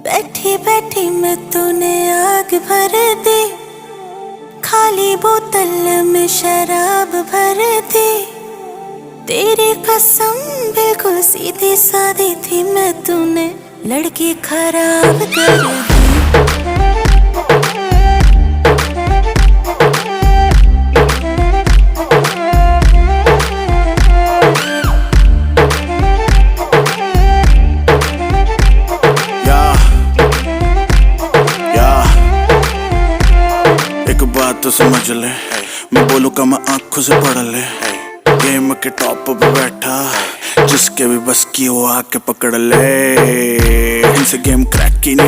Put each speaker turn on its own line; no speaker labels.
बैठी बैठी मैं तूने आग भर दी, खाली बोतल में शराब भर दी। तेरी कसम बिल्कुल सीधी सादी थी मैं, तूने लड़की खराब कर दी।
एक बात तो समझ ले, मैं बोलूँ का मैं आंखों से पढ़ ले। गेम के टॉप पे बैठा, जिसके भी बस की वो आके पकड़ ले। इनसे गेम क्रैक की